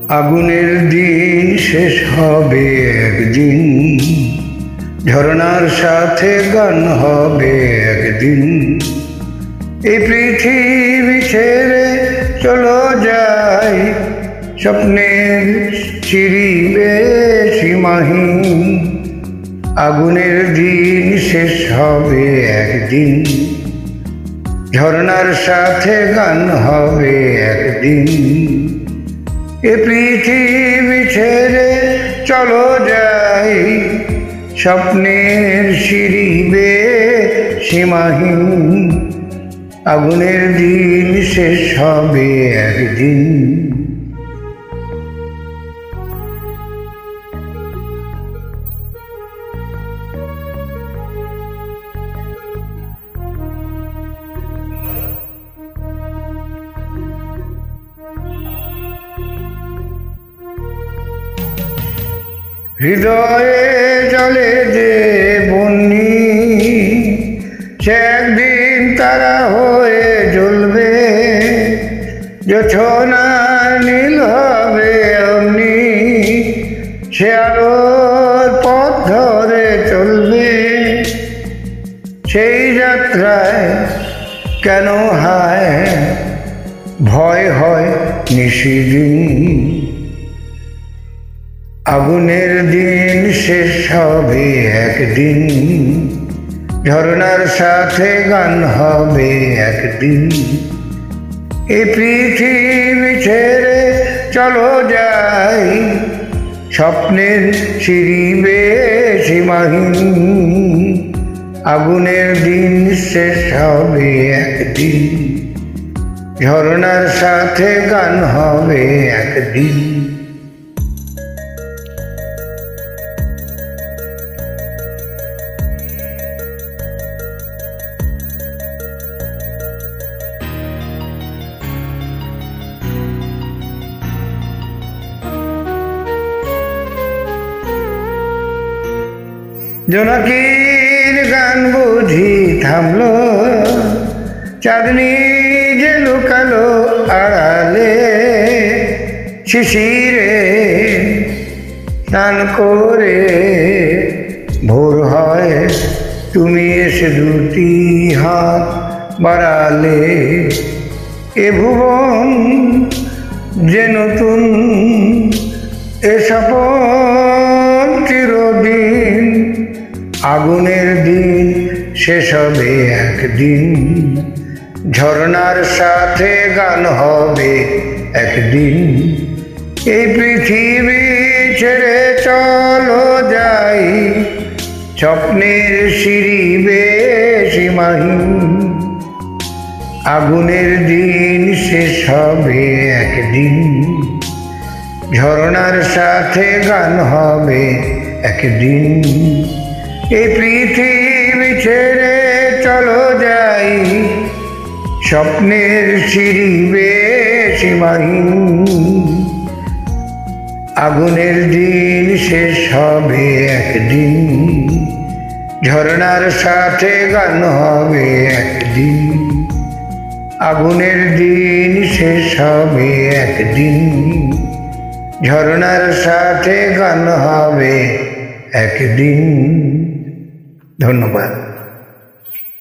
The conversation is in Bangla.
আগুনের দিন শেষ হবে একদিন, ঝরনার সাথে গান হবে একদিন। এই পৃথিবী ছেড়ে চলো যাই, স্বপ্নের চিরিবে সীমাহীন। আগুনের দিন শেষ হবে একদিন, ঝরনার সাথে গান হবে একদিন। এ পৃথিবী ছেড়ে চলো যাই, স্বপ্নের সিঁড়িবে সীমাহীন। আগুনের দিন শেষ হবে একদিন। হৃদয়ে জলে যে বন্যি, সে একদিন তারা হয়ে জ্বলবে। জোছনা নীল হবে অগ্নি, সে আলোর পথ ধরে চলবে। সেই যাত্রায় কেন হায় ভয় হয় নিশিদিন। আগুনের দিন শেষ হবে একদিন, ঝরনার সাথে গান হবে একদিন। এই পৃথিবী ছেড়ে চলো যাই, স্বপ্নের সিঁড়িবে সীমাহীন। আগুনের দিন শেষ হবে একদিন, ঝরনার সাথে গান হবে একদিন। জোনাকির গান বুঝি থামলো, চাঁদনি যে লুকালো আড়ালে। শিশিরে স্নান করে ভোর হয়, তুমি এসে দুটি হাত বাড়ালে। এ ভুবন যে নতুন, এ স্বপন চিরদিন। আগুনের দিন শেষ হবে একদিন, ঝরনার সাথে গান হবে একদিন। এই পৃথিবী ছেড়ে চলো যাই, স্বপ্নের সিঁড়িবে সীমাহীন। আগুনের দিন শেষ হবে একদিন, ঝরনার সাথে গান হবে একদিন। এই পৃথিবী ছেড়ে চলো যাই, স্বপ্নের সিঁড়িবে সীমাহীন। আগুনের দিন শেষ হবে একদিন, ঝরনার সাথে গান হবে একদিন। আগুনের দিন শেষ হবে একদিন, ঝরনার সাথে গান হবে একদিন। ধন্যবাদ।